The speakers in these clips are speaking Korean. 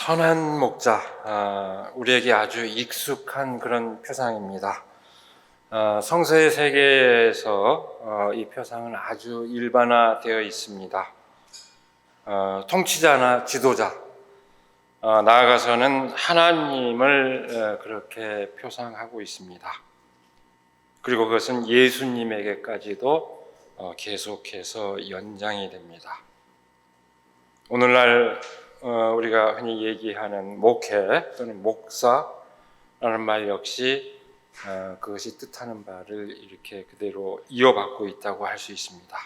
선한 목자, 우리에게 아주 익숙한 그런 표상입니다. 성서의 세계에서 이 표상은 아주 일반화되어 있습니다. 통치자나 지도자, 나아가서는 하나님을 그렇게 표상하고 있습니다. 그리고 그것은 예수님에게까지도 계속해서 연장이 됩니다. 오늘날 우리가 흔히 얘기하는 목회 또는 목사라는 말 역시 그것이 뜻하는 바를 이렇게 그대로 이어받고 있다고 할 수 있습니다.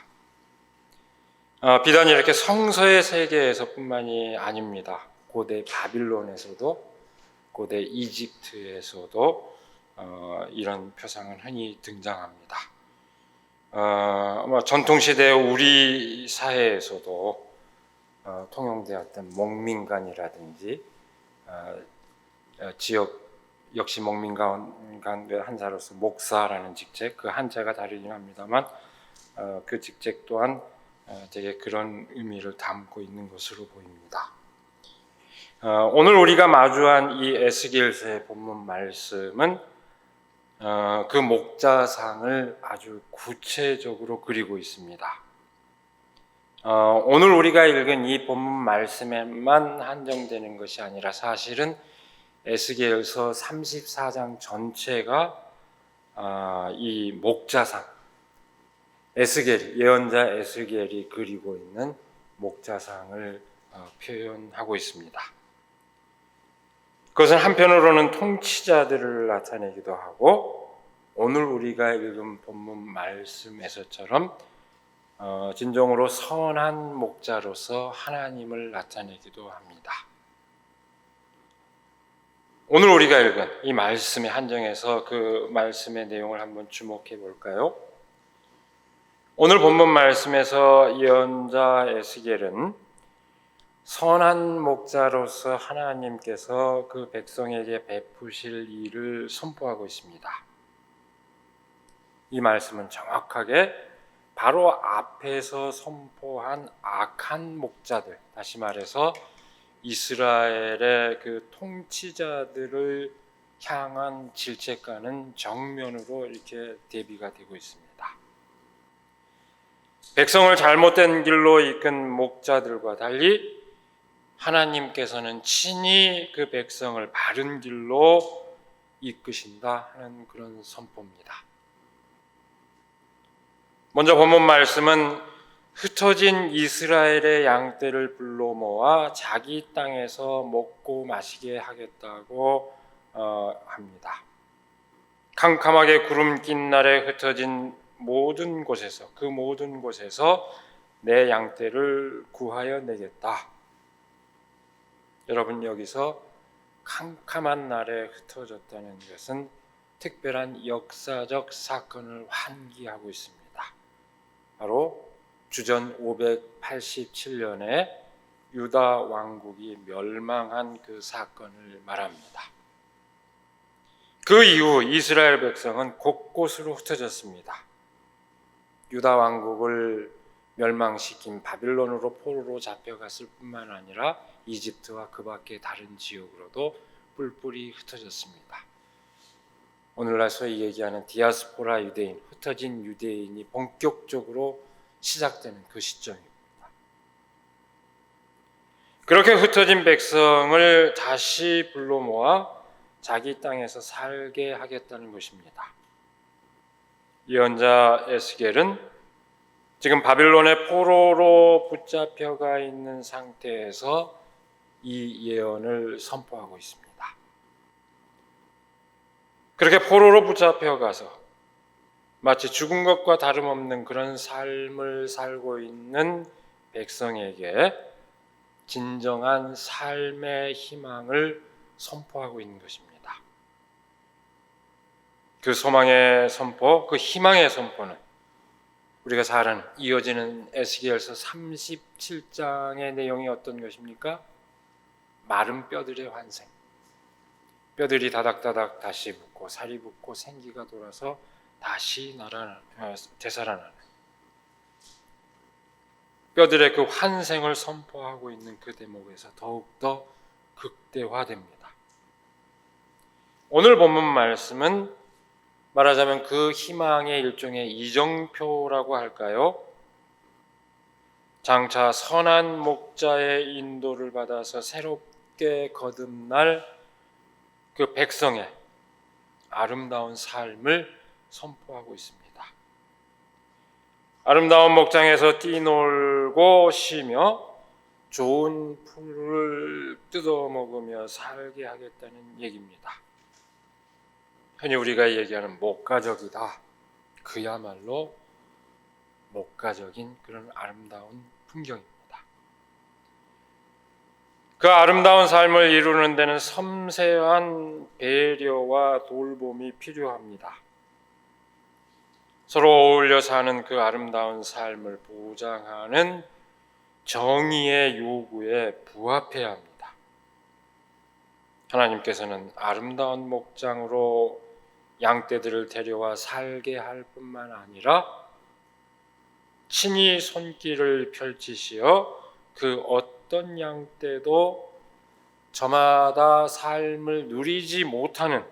비단 이렇게 성서의 세계에서뿐만이 아닙니다. 고대 바빌론에서도 고대 이집트에서도 이런 표상은 흔히 등장합니다. 전통시대 우리 사회에서도 통용되었던 목민관이라든지 지역 역시 목민 가운데 한 자로서 목사라는 직책, 그 한자가 다르긴 합니다만 그 직책 또한 되게 그런 의미를 담고 있는 것으로 보입니다. 오늘 우리가 마주한 이 에스겔서의 본문 말씀은 그 목자상을 아주 구체적으로 그리고 있습니다. 오늘 우리가 읽은 이 본문 말씀에만 한정되는 것이 아니라 사실은 에스겔서 34장 전체가 이 목자상, 예언자 에스겔이 그리고 있는 목자상을 표현하고 있습니다. 그것은 한편으로는 통치자들을 나타내기도 하고 오늘 우리가 읽은 본문 말씀에서처럼 진정으로 선한 목자로서 하나님을 나타내기도 합니다. 오늘 우리가 읽은 이 말씀의 한정에서 그 말씀의 내용을 한번 주목해 볼까요? 오늘 본문 말씀에서 예언자 에스겔은 선한 목자로서 하나님께서 그 백성에게 베푸실 일을 선포하고 있습니다. 이 말씀은 정확하게 바로 앞에서 선포한 악한 목자들, 다시 말해서 이스라엘의 그 통치자들을 향한 질책과는 정면으로 이렇게 대비가 되고 있습니다. 백성을 잘못된 길로 이끈 목자들과 달리 하나님께서는 친히 그 백성을 바른 길로 이끄신다 하는 그런 선포입니다. 먼저 본문 말씀은 흩어진 이스라엘의 양떼를 불러 모아 자기 땅에서 먹고 마시게 하겠다고 합니다. 캄캄하게 구름 낀 날에 흩어진 모든 곳에서, 그 모든 곳에서 내 양떼를 구하여 내겠다. 여러분, 여기서 캄캄한 날에 흩어졌다는 것은 특별한 역사적 사건을 환기하고 있습니다. 바로 주전 587년에 유다 왕국이 멸망한 그 사건을 말합니다. 그 이후 이스라엘 백성은 곳곳으로 흩어졌습니다. 유다 왕국을 멸망시킨 바빌론으로 포로로 잡혀갔을 뿐만 아니라 이집트와 그 밖의 다른 지역으로도 뿔뿔이 흩어졌습니다. 오늘날 소위 얘기하는 디아스포라 유대인, 흩어진 유대인이 본격적으로 시작되는 그 시점입니다. 그렇게 흩어진 백성을 다시 불러 모아 자기 땅에서 살게 하겠다는 것입니다. 예언자 에스겔은 지금 바빌론의 포로로 붙잡혀가 있는 상태에서 이 예언을 선포하고 있습니다. 그렇게 포로로 붙잡혀가서 마치 죽은 것과 다름없는 그런 삶을 살고 있는 백성에게 진정한 삶의 희망을 선포하고 있는 것입니다. 그 소망의 선포, 그 희망의 선포는 우리가 잘 아는 이어지는 에스겔서 37장의 내용이 어떤 것입니까? 마른 뼈들의 환생. 뼈들이 다닥다닥 다시 붙고 살이 붙고 생기가 돌아서 다시 되살아나는 뼈들의 그 환생을 선포하고 있는 그 대목에서 더욱더 극대화됩니다. 오늘 본문 말씀은 말하자면 그 희망의 일종의 이정표라고 할까요? 장차 선한 목자의 인도를 받아서 새롭게 거듭날 그 백성의 아름다운 삶을 선포하고 있습니다. 아름다운 목장에서 뛰놀고 쉬며 좋은 풀을 뜯어먹으며 살게 하겠다는 얘기입니다. 흔히 우리가 얘기하는 목가적이다. 그야말로 목가적인 그런 아름다운 풍경입니다. 그 아름다운 삶을 이루는 데는 섬세한 배려와 돌봄이 필요합니다. 서로 어울려 사는 그 아름다운 삶을 보장하는 정의의 요구에 부합해야 합니다. 하나님께서는 아름다운 목장으로 양떼들을 데려와 살게 할 뿐만 아니라 친히 손길을 펼치시어 그 어떤 양떼도 저마다 삶을 누리지 못하는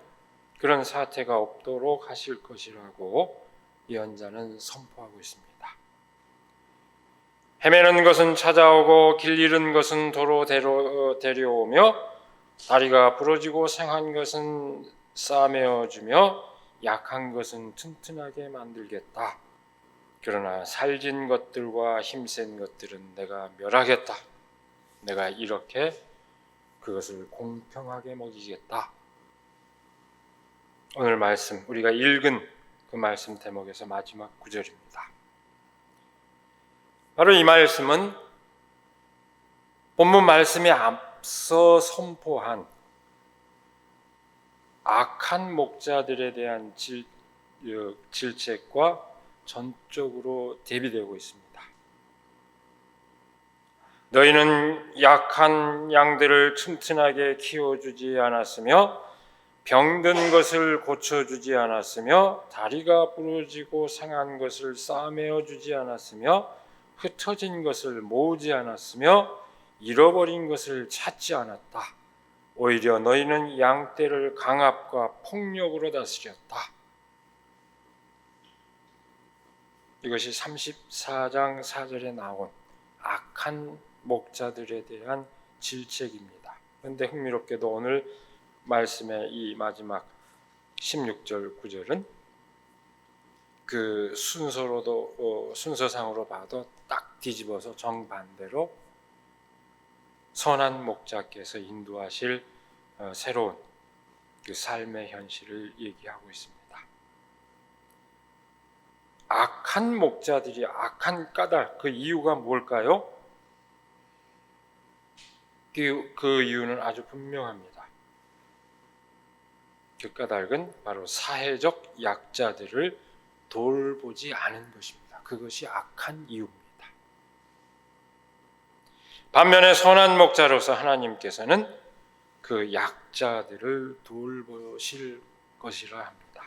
그런 사태가 없도록 하실 것이라고 예언자는 선포하고 있습니다. 헤매는 것은 찾아오고 길 잃은 것은 도로 데려오며 다리가 부러지고 상한 것은 싸매어주며 약한 것은 튼튼하게 만들겠다. 그러나 살진 것들과 힘센 것들은 내가 멸하겠다. 내가 이렇게 그것을 공평하게 먹이겠다. 오늘 말씀, 우리가 읽은 그 말씀 대목에서 마지막 구절입니다. 바로 이 말씀은 본문 말씀에 앞서 선포한 악한 목자들에 대한 질책과 전적으로 대비되고 있습니다. 너희는 약한 양들을 튼튼하게 키워주지 않았으며 병든 것을 고쳐주지 않았으며 다리가 부러지고 상한 것을 싸매어 주지 않았으며 흩어진 것을 모으지 않았으며 잃어버린 것을 찾지 않았다. 오히려 너희는 양떼를 강압과 폭력으로 다스렸다. 이것이 34장 4절에 나온 악한 목자들에 대한 질책입니다. 그런데 흥미롭게도 오늘 말씀의 이 마지막 16절 9절은 그 순서상으로 봐도 딱 뒤집어서 정반대로 선한 목자께서 인도하실 새로운 그 삶의 현실을 얘기하고 있습니다. 악한 목자들이 악한 까닭, 그 이유가 뭘까요? 그 이유는 아주 분명합니다. 그 까닭은 바로 사회적 약자들을 돌보지 않은 것입니다. 그것이 악한 이유입니다. 반면에 선한 목자로서 하나님께서는 그 약자들을 돌보실 것이라 합니다.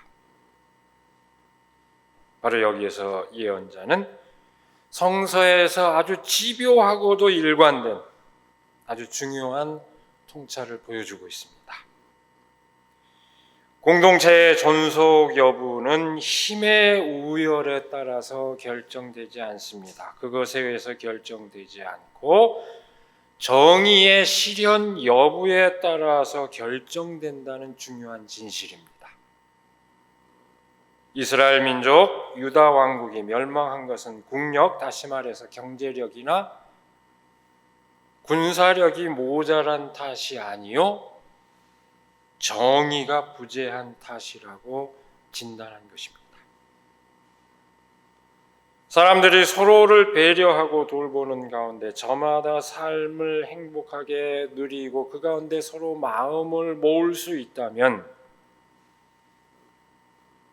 바로 여기에서 예언자는 성서에서 아주 집요하고도 일관된 아주 중요한 통찰을 보여주고 있습니다. 공동체의 존속 여부는 힘의 우열에 따라서 결정되지 않습니다. 그것에 의해서 결정되지 않고 정의의 실현 여부에 따라서 결정된다는 중요한 진실입니다. 이스라엘 민족, 유다 왕국이 멸망한 것은 국력, 다시 말해서 경제력이나 군사력이 모자란 탓이 아니요 정의가 부재한 탓이라고 진단한 것입니다. 사람들이 서로를 배려하고 돌보는 가운데 저마다 삶을 행복하게 누리고 그 가운데 서로 마음을 모을 수 있다면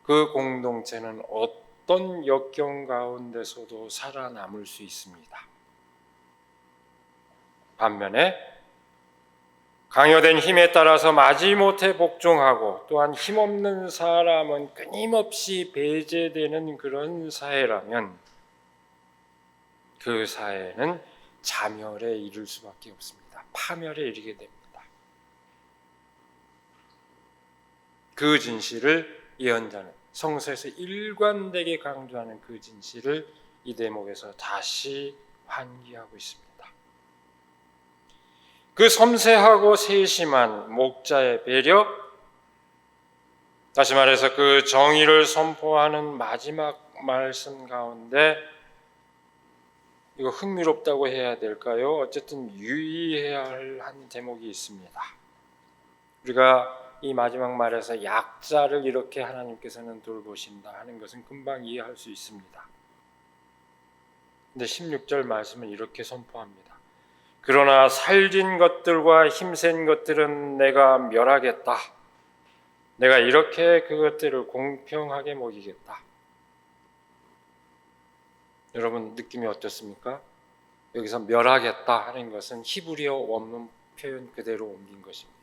그 공동체는 어떤 역경 가운데서도 살아남을 수 있습니다. 반면에 강요된 힘에 따라서 마지못해 복종하고 또한 힘없는 사람은 끊임없이 배제되는 그런 사회라면 그 사회는 자멸에 이를 수밖에 없습니다. 파멸에 이르게 됩니다. 그 진실을 예언자는 성서에서 일관되게 강조하는 그 진실을 이 대목에서 다시 환기하고 있습니다. 그 섬세하고 세심한 목자의 배려, 다시 말해서 그 정의를 선포하는 마지막 말씀 가운데 이거 흥미롭다고 해야 될까요? 어쨌든 유의해야 할 한 대목이 있습니다. 우리가 이 마지막 말에서 약자를 이렇게 하나님께서는 돌보신다 하는 것은 금방 이해할 수 있습니다. 근데 16절 말씀은 이렇게 선포합니다. 그러나 살진 것들과 힘센 것들은 내가 멸하겠다. 내가 이렇게 그것들을 공평하게 먹이겠다. 여러분 느낌이 어떻습니까? 여기서 멸하겠다 하는 것은 히브리어 원문 표현 그대로 옮긴 것입니다.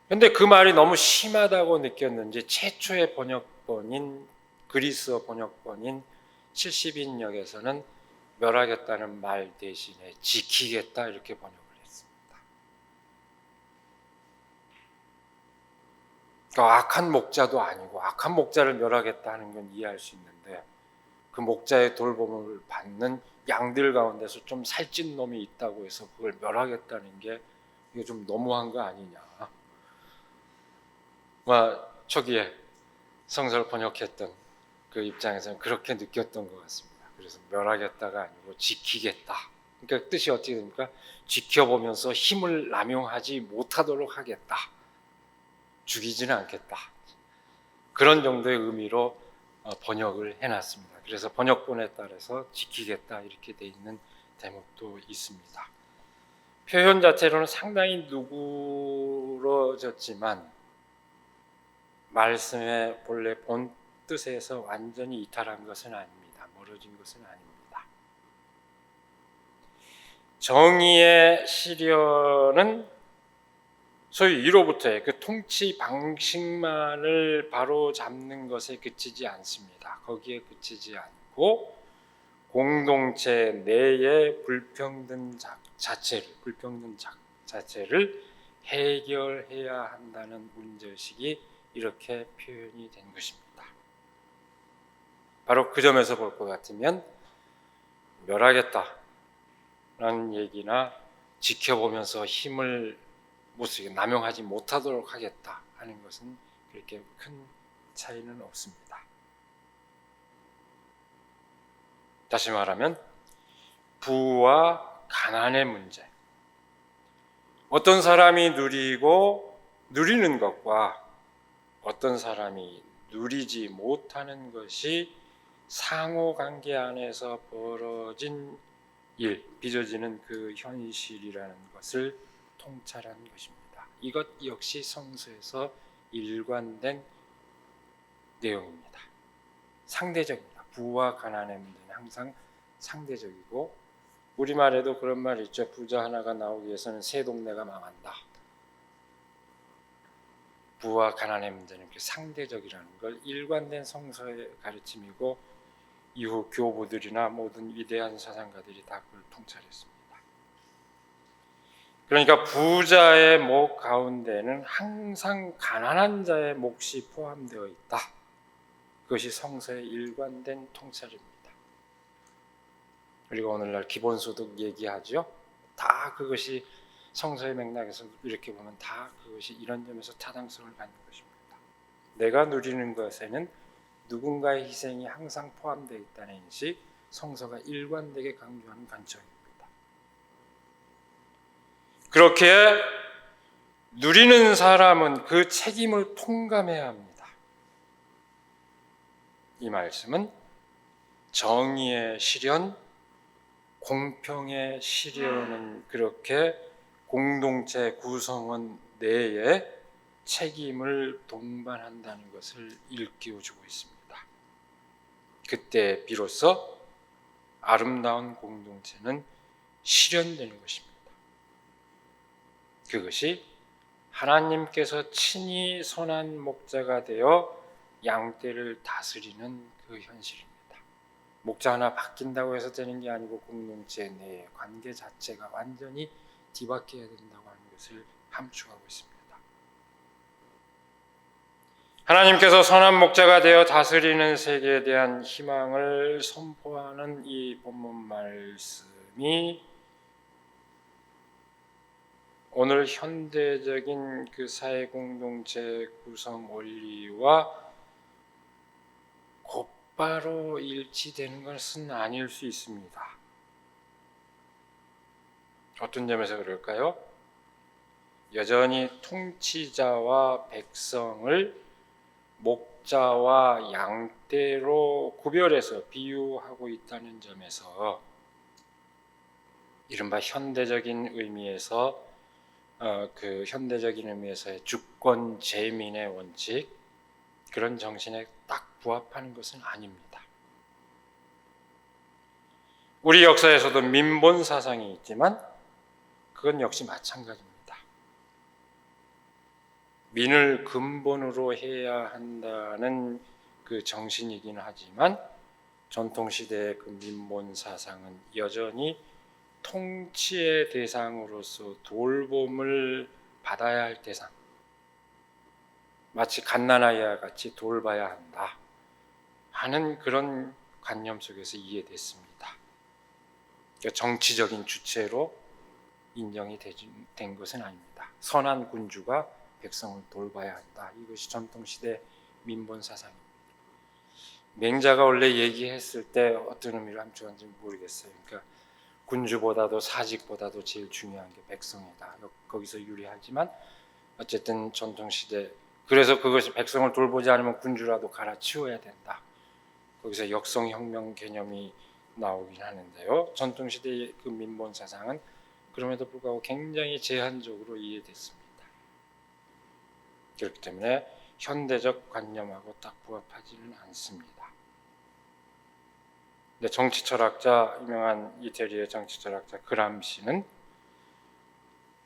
그런데 그 말이 너무 심하다고 느꼈는지 최초의 번역본인 그리스어 번역본인 70인역에서는 멸하겠다는 말 대신에 지키겠다 이렇게 번역을 했습니다. 그러니까 악한 목자도 아니고 악한 목자를 멸하겠다 하는 건 이해할 수 있는데 그 목자의 돌봄을 받는 양들 가운데서 좀 살찐 놈이 있다고 해서 그걸 멸하겠다는 게 이게 좀 너무한 거 아니냐. 초기에 성서를 번역했던 그 입장에서는 그렇게 느꼈던 것 같습니다. 그래서 멸하겠다가 아니고 지키겠다. 그러니까 뜻이 어떻게 됩니까? 지켜보면서 힘을 남용하지 못하도록 하겠다. 죽이지는 않겠다. 그런 정도의 의미로 번역을 해놨습니다. 그래서 번역본에 따라서 지키겠다 이렇게 돼 있는 대목도 있습니다. 표현 자체로는 상당히 누그러졌지만 말씀의 본래 본 뜻에서 완전히 이탈한 것은 아닙니다. 멀어진 것은 아닙니다. 정의의 실현은 소위 위로부터의 그 통치 방식만을 바로 잡는 것에 그치지 않습니다. 거기에 그치지 않고 공동체 내의 불평등 자체를 해결해야 한다는 문제의식이 이렇게 표현이 된 것입니다. 바로 그 점에서 볼 것 같으면 멸하겠다라는 얘기나 지켜보면서 힘을 못 쓰게 남용하지 못하도록 하겠다 하는 것은 그렇게 큰 차이는 없습니다. 다시 말하면 부와 가난의 문제, 어떤 사람이 누리는 것과 어떤 사람이 누리지 못하는 것이 상호관계 안에서 벌어진 일, 빚어지는 그 현실이라는 것을 통찰한 것입니다. 이것 역시 성서에서 일관된 내용입니다. 상대적입니다. 부와 가난의 문제는 항상 상대적이고 우리말에도 그런 말이 있죠. 부자 하나가 나오기 위해서는 새 동네가 망한다. 부와 가난의 문제는 상대적이라는 걸 일관된 성서의 가르침이고 이후 교부들이나 모든 위대한 사상가들이 다 그걸 통찰했습니다. 그러니까 부자의 목 가운데는 항상 가난한 자의 몫이 포함되어 있다. 그것이 성서의 일관된 통찰입니다. 그리고 오늘날 기본소득 얘기하죠. 다 그것이 성서의 맥락에서 이렇게 보면 다 그것이 이런 점에서 타당성을 갖는 것입니다. 내가 누리는 것에는 누군가의 희생이 항상 포함되어 있다는 인식, 성서가 일관되게 강조하는 관점입니다. 그렇게 누리는 사람은 그 책임을 통감해야 합니다. 이 말씀은 정의의 실현, 공평의 실현은 그렇게 공동체 구성원 내에 책임을 동반한다는 것을 일깨워주고 있습니다. 그때 비로소 아름다운 공동체는 실현되는 것입니다. 그것이 하나님께서 친히 선한 목자가 되어 양떼를 다스리는 그 현실입니다. 목자 하나 바뀐다고 해서 되는 게 아니고 공동체 내의 관계 자체가 완전히 뒤바뀌어야 된다고 하는 것을 함축하고 있습니다. 하나님께서 선한 목자가 되어 다스리는 세계에 대한 희망을 선포하는 이 본문 말씀이 오늘 현대적인 그 사회 공동체 구성 원리와 곧바로 일치되는 것은 아닐 수 있습니다. 어떤 점에서 그럴까요? 여전히 통치자와 백성을 목자와 양떼로 구별해서 비유하고 있다는 점에서 이른바 현대적인 의미에서 그 현대적인 의미에서의 주권 재민의 원칙, 그런 정신에 딱 부합하는 것은 아닙니다. 우리 역사에서도 민본 사상이 있지만 그건 역시 마찬가지입니다. 민을 근본으로 해야 한다는 그 정신이긴 하지만 전통시대의 그 민본 사상은 여전히 통치의 대상으로서 돌봄을 받아야 할 대상, 마치 갓난아이와 같이 돌봐야 한다 하는 그런 관념 속에서 이해됐습니다. 정치적인 주체로 인정이 된 것은 아닙니다. 선한 군주가 백성을 돌봐야 한다. 이것이 전통시대 민본 사상입니다. 맹자가 원래 얘기했을 때 어떤 의미를 함축한지 모르겠어요. 그러니까 군주보다도 사직보다도 제일 중요한 게 백성이다. 거기서 유리하지만 어쨌든 전통시대, 그래서 그것이 백성을 돌보지 않으면 군주라도 갈아치워야 된다. 거기서 역성혁명 개념이 나오긴 하는데요. 전통시대의 그 민본 사상은 그럼에도 불구하고 굉장히 제한적으로 이해됐습니다. 그렇기 때문에 현대적 관념하고 딱 부합하지는 않습니다. 근데 정치철학자, 유명한 이태리의 정치철학자 그람시는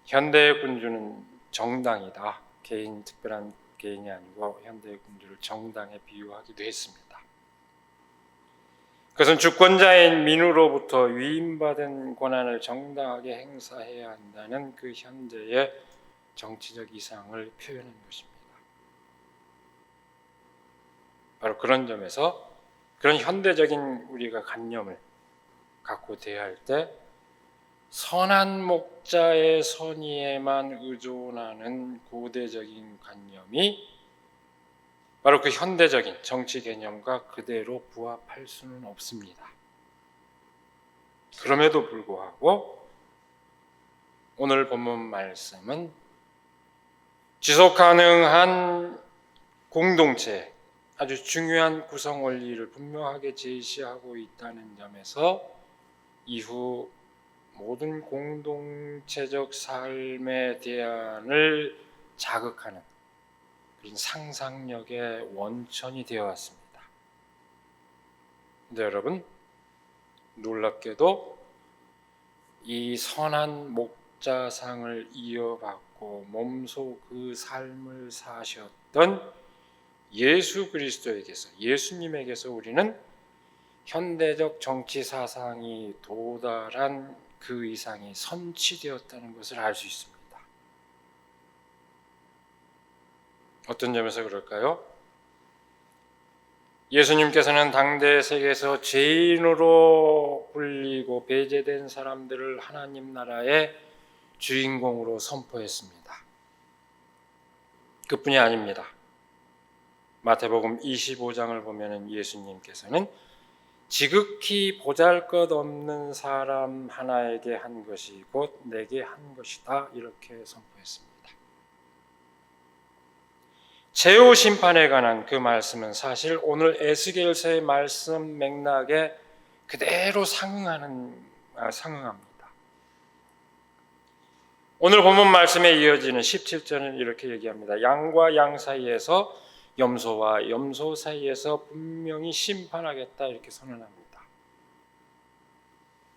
현대의 군주는 정당이다. 특별한 개인이 아니고 현대의 군주를 정당에 비유하기도 했습니다. 그것은 주권자인 민으로부터 위임받은 권한을 정당하게 행사해야 한다는 그 현대의 정치적 이상을 표현한 것입니다. 바로 그런 점에서 그런 현대적인 우리가 관념을 갖고 대할 때 선한 목자의 선의에만 의존하는 고대적인 관념이 바로 그 현대적인 정치 개념과 그대로 부합할 수는 없습니다. 그럼에도 불구하고 오늘 본문 말씀은 지속 가능한 공동체, 아주 중요한 구성 원리를 분명하게 제시하고 있다는 점에서 이후 모든 공동체적 삶의 대안을 자극하는 그런 상상력의 원천이 되어 왔습니다. 근데 여러분, 놀랍게도 이 선한 목자상을 이어받고 몸소 그 삶을 사셨던 예수 그리스도에게서, 예수님에게서 우리는 현대적 정치 사상이 도달한 그 이상이 선취되었다는 것을 알 수 있습니다. 어떤 점에서 그럴까요? 예수님께서는 당대 세계에서 죄인으로 불리고 배제된 사람들을 하나님 나라의 주인공으로 선포했습니다. 그뿐이 아닙니다. 마태복음 25장을 보면 예수님께서는 지극히 보잘것없는 사람 하나에게 한 것이 곧 내게 한 것이다 이렇게 선포했습니다. 제후 심판에 관한 그 말씀은 사실 오늘 에스겔서의 말씀 맥락에 그대로 상응합니다. 오늘 본문 말씀에 이어지는 17절은 이렇게 얘기합니다. 양과 양 사이에서 염소와 염소 사이에서 분명히 심판하겠다 이렇게 선언합니다.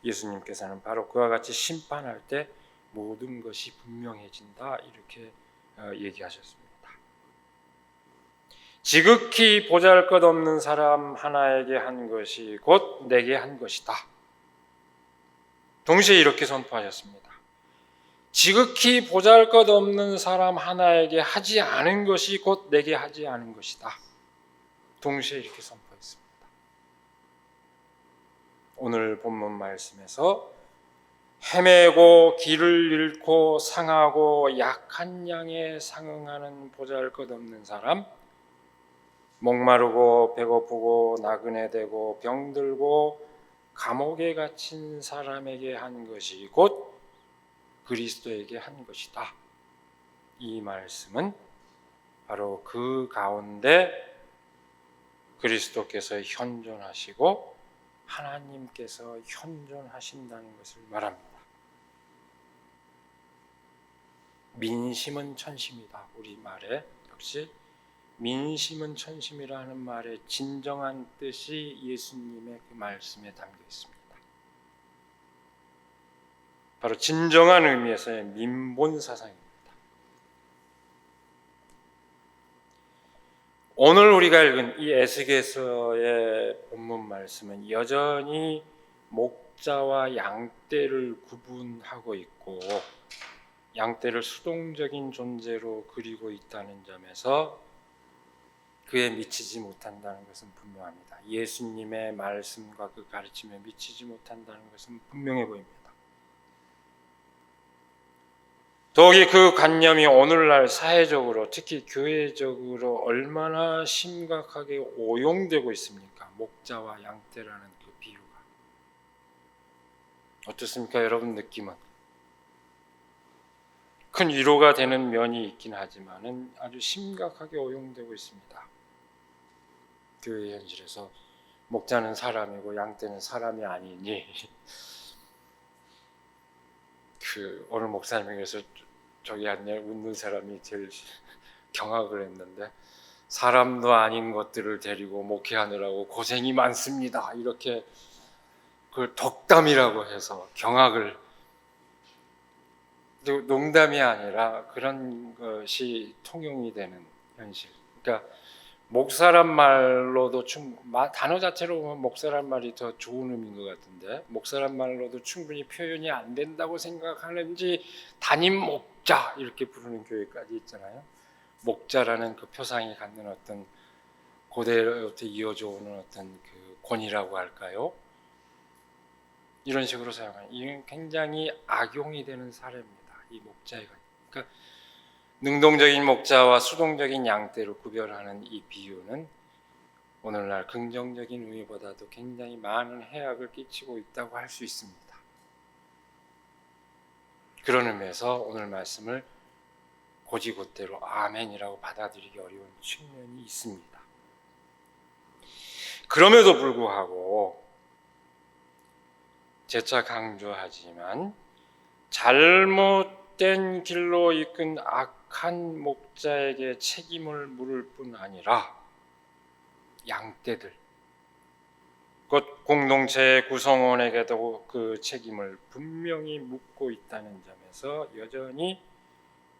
예수님께서는 바로 그와 같이 심판할 때 모든 것이 분명해진다 이렇게 얘기하셨습니다. 지극히 보잘것없는 사람 하나에게 한 것이 곧 내게 한 것이다. 동시에 이렇게 선포하셨습니다. 지극히 보잘것없는 사람 하나에게 하지 않은 것이 곧 내게 하지 않은 것이다. 동시에 이렇게 선포했습니다. 오늘 본문 말씀에서 헤매고 길을 잃고 상하고 약한 양에 상응하는 보잘것없는 사람, 목마르고 배고프고 나그네 되고 병들고 감옥에 갇힌 사람에게 한 것이 곧 그리스도에게 한 것이다. 이 말씀은 바로 그 가운데 그리스도께서 현존하시고 하나님께서 현존하신다는 것을 말합니다. 민심은 천심이다. 우리 말에 역시 민심은 천심이라는 말의 진정한 뜻이 예수님의 그 말씀에 담겨 있습니다. 바로 진정한 의미에서의 민본 사상입니다. 오늘 우리가 읽은 이 에스겔서의 본문 말씀은 여전히 목자와 양떼를 구분하고 있고 양떼를 수동적인 존재로 그리고 있다는 점에서 그에 미치지 못한다는 것은 분명합니다. 예수님의 말씀과 그 가르침에 미치지 못한다는 것은 분명해 보입니다. 더욱이 그 관념이 오늘날 사회적으로 특히 교회적으로 얼마나 심각하게 오용되고 있습니까? 목자와 양떼라는 그 비유가 어떻습니까? 여러분 느낌은 큰 위로가 되는 면이 있긴 하지만은 아주 심각하게 오용되고 있습니다. 교회 현실에서 목자는 사람이고 양떼는 사람이 아니니 오늘 목사님에게서 저기 앉아 웃는 사람이 제일 경악을 했는데 사람도 아닌 것들을 데리고 목회하느라고 고생이 많습니다. 이렇게 그걸 덕담이라고 해서 경악을 농담이 아니라 그런 것이 통용이 되는 현실. 그러니까 목사란 말로도 단어 자체로 보면 목사란 말이 더 좋은 의미인 것 같은데 목사란 말로도 충분히 표현이 안 된다고 생각하는지 담임 목자 이렇게 부르는 교회까지 있잖아요. 목자라는 그 표상이 갖는 어떤 고대로부터 이어져 오는 어떤 그 권위라고 할까요? 이런 식으로 사용하는 이건 굉장히 악용이 되는 사례입니다. 이 목자가 그러니까 능동적인 목자와 수동적인 양떼를 구별하는 이 비유는 오늘날 긍정적인 의미보다도 굉장히 많은 해악을 끼치고 있다고 할 수 있습니다. 그런 의미에서 오늘 말씀을 곧이곧대로 아멘이라고 받아들이기 어려운 측면이 있습니다. 그럼에도 불구하고 재차 강조하지만 잘못된 길로 이끈 악한 목자에게 책임을 물을 뿐 아니라 양떼들, 곧 공동체의 구성원에게도 그 책임을 분명히 묻고 있다는 점에서 여전히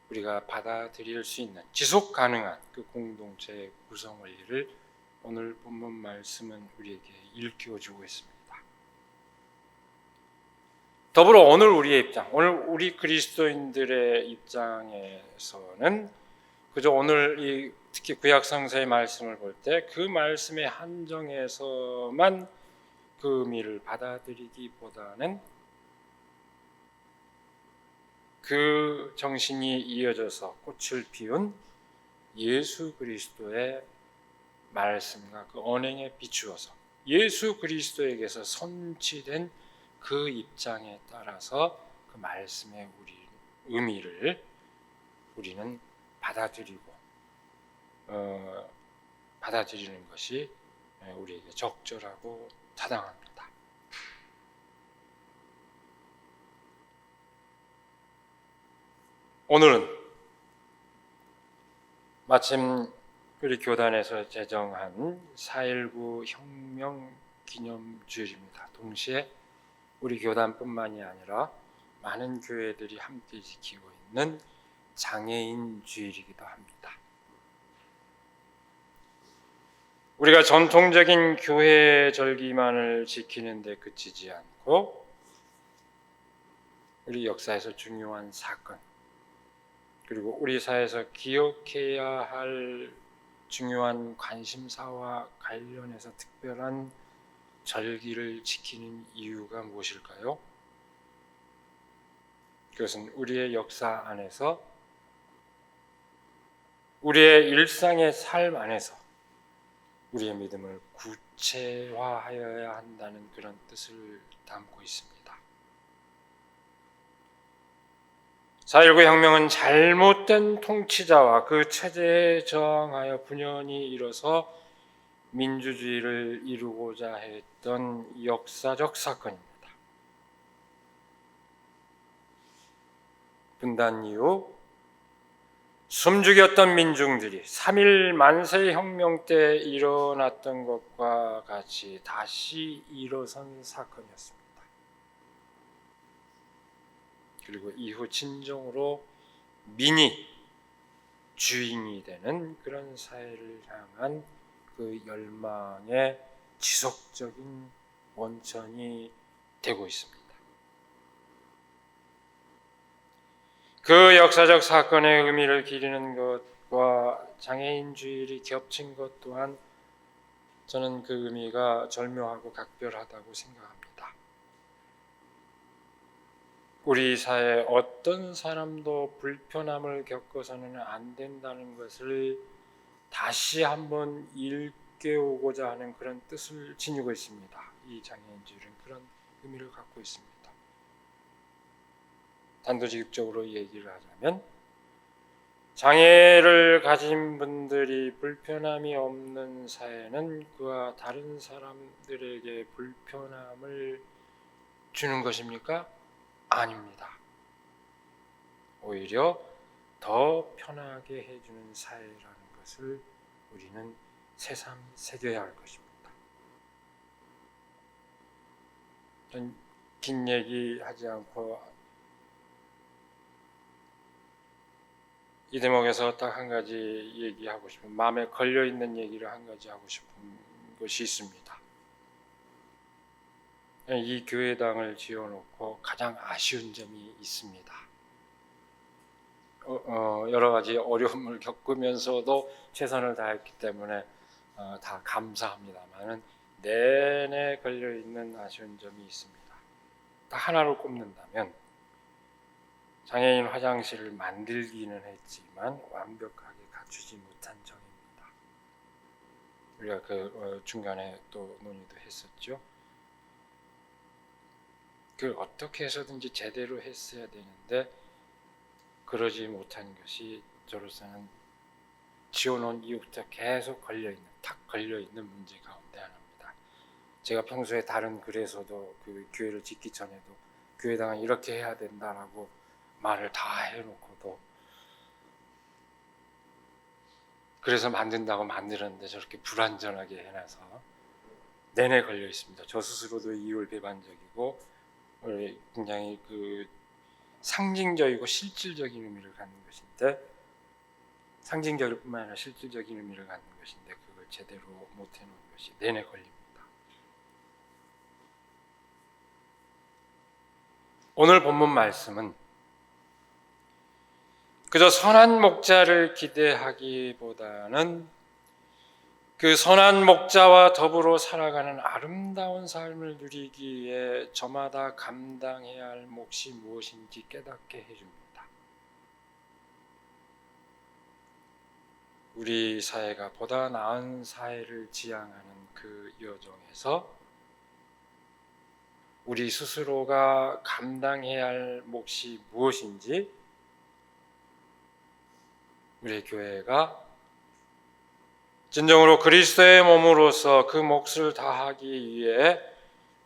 우리가 받아들일 수 있는 지속 가능한 그 공동체의 구성 원리를 오늘 본문 말씀은 우리에게 일깨워주고 있습니다. 더불어 오늘 우리의 입장, 오늘 우리 그리스도인들의 입장에서는 그저 오늘 특히 구약 성서의 말씀을 볼 때 그 말씀의 한정에서만 그 의미를 받아들이기보다는 그 정신이 이어져서 꽃을 피운 예수 그리스도의 말씀과 그 언행에 비추어서 예수 그리스도에게서 선취된 그 입장에 따라서 그 말씀의 의미를 우리는 받아들이는 것이 우리에게 적절하고 타당합니다. 오늘은 마침 우리 교단에서 제정한 4.19 혁명 기념주일입니다. 동시에 우리 교단뿐만이 아니라 많은 교회들이 함께 지키고 있는 장애인 주일이기도 합니다. 우리가 전통적인 교회 절기만을 지키는 데 그치지 않고 우리 역사에서 중요한 사건, 그리고 우리 사회에서 기억해야 할 중요한 관심사와 관련해서 특별한 절기를 지키는 이유가 무엇일까요? 그것은 우리의 역사 안에서, 우리의 일상의 삶 안에서 우리의 믿음을 구체화하여야 한다는 그런 뜻을 담고 있습니다. 4.19 혁명은 잘못된 통치자와 그 체제에 저항하여 분연히 일어서 민주주의를 이루고자 했던 역사적 사건입니다. 분단 이후 숨죽였던 민중들이 3.1 만세 혁명 때 일어났던 것과 같이 다시 일어선 사건이었습니다. 그리고 이후 진정으로 민이 주인이 되는 그런 사회를 향한 그 열망의 지속적인 원천이 되고 있습니다. 그 역사적 사건의 의미를 기리는 것과 장애인 주일이 겹친 것 또한 저는 그 의미가 절묘하고 각별하다고 생각합니다. 우리 사회 어떤 사람도 불편함을 겪어서는 안 된다는 것을 다시 한번 일깨우고자 하는 그런 뜻을 지니고 있습니다. 이 장애인 주일은 그런 의미를 갖고 있습니다. 단도직입적으로 얘기를 하자면 장애를 가진 분들이 불편함이 없는 사회는 그와 다른 사람들에게 불편함을 주는 것입니까? 아닙니다. 오히려 더 편하게 해주는 사회라는 것을 우리는 새삼 새겨야 할 것입니다. 전 긴 얘기 하지 않고 이 대목에서 딱 한 가지 얘기하고 싶은, 마음에 걸려있는 얘기를 한 가지 하고 싶은 것이 있습니다. 이 교회당을 지어놓고 가장 아쉬운 점이 있습니다. 여러 가지 어려움을 겪으면서도 최선을 다했기 때문에 다 감사합니다만은 내내 걸려있는 아쉬운 점이 있습니다. 딱 하나로 꼽는다면 장애인 화장실을 만들기는 했지만 완벽하게 갖추지 못한 점입니다. 우리가 그 중간에 또 논의도 했었죠. 그 어떻게 해서든지 제대로 했어야 되는데 그러지 못한 것이 저로서는 지어놓은 이후부터 계속 탁 걸려있는 문제 가운데 하나입니다. 제가 평소에 다른 글에서도 그 교회를 짓기 전에도 교회당은 이렇게 해야 된다라고 말을 다 해놓고도 그래서 만든다고 만들었는데 저렇게 불완전하게 해놔서 내내 걸려 있습니다. 저 스스로도 이율배반적이고 굉장히 그 상징적이고 실질적인 의미를 갖는 것인데, 상징적일 뿐만 아니라 실질적인 의미를 갖는 것인데 그걸 제대로 못 해놓은 것이 내내 걸립니다. 오늘 본문 말씀은 그저 선한 목자를 기대하기보다는 그 선한 목자와 더불어 살아가는 아름다운 삶을 누리기 위해 저마다 감당해야 할 몫이 무엇인지 깨닫게 해줍니다. 우리 사회가 보다 나은 사회를 지향하는 그 여정에서 우리 스스로가 감당해야 할 몫이 무엇인지 우리 교회가 진정으로 그리스도의 몸으로서 그 몫을 다하기 위해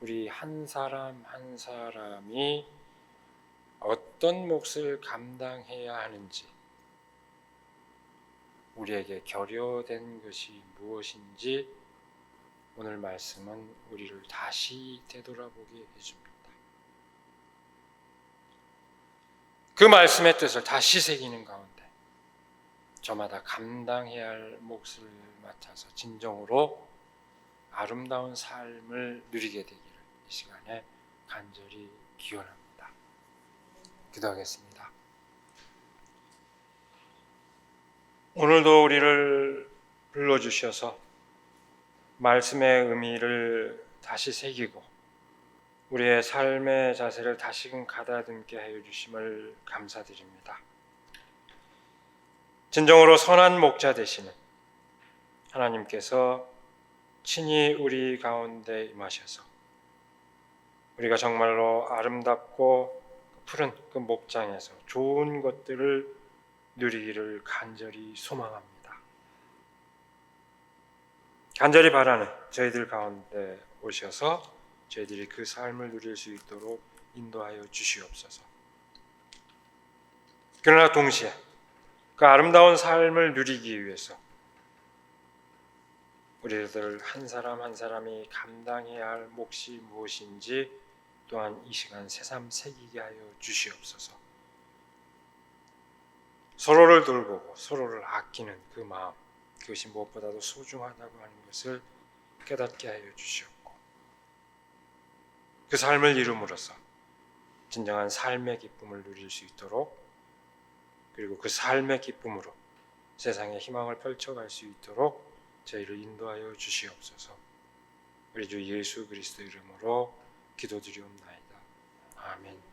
우리 한 사람 한 사람이 어떤 몫을 감당해야 하는지, 우리에게 결여된 것이 무엇인지 오늘 말씀은 우리를 다시 되돌아보게 해줍니다. 그 말씀의 뜻을 다시 새기는 가운데 저마다 감당해야 할 몫을 맡아서 진정으로 아름다운 삶을 누리게 되기를 이 시간에 간절히 기원합니다. 기도하겠습니다. 오늘도 우리를 불러주셔서 말씀의 의미를 다시 새기고 우리의 삶의 자세를 다시금 가다듬게 하여 주심을 감사드립니다. 진정으로 선한 목자 되시는 하나님께서 친히 우리 가운데 임하셔서 우리가 정말로 아름답고 푸른 그 목장에서 좋은 것들을 누리기를 간절히 소망합니다. 간절히 바라는 저희들 가운데 오셔서 저희들이 그 삶을 누릴 수 있도록 인도하여 주시옵소서. 그러나 동시에 그 아름다운 삶을 누리기 위해서 우리들 한 사람 한 사람이 감당해야 할 몫이 무엇인지 또한 이 시간 새삼 새기게 하여 주시옵소서. 서로를 돌보고 서로를 아끼는 그 마음, 그것이 무엇보다도 소중하다고 하는 것을 깨닫게 하여 주시옵고 그 삶을 이룸으로써 진정한 삶의 기쁨을 누릴 수 있도록 그리고 그 삶의 기쁨으로 세상에 희망을 펼쳐갈 수 있도록 저희를 인도하여 주시옵소서. 우리 주 예수 그리스도 이름으로 기도드리옵나이다. 아멘.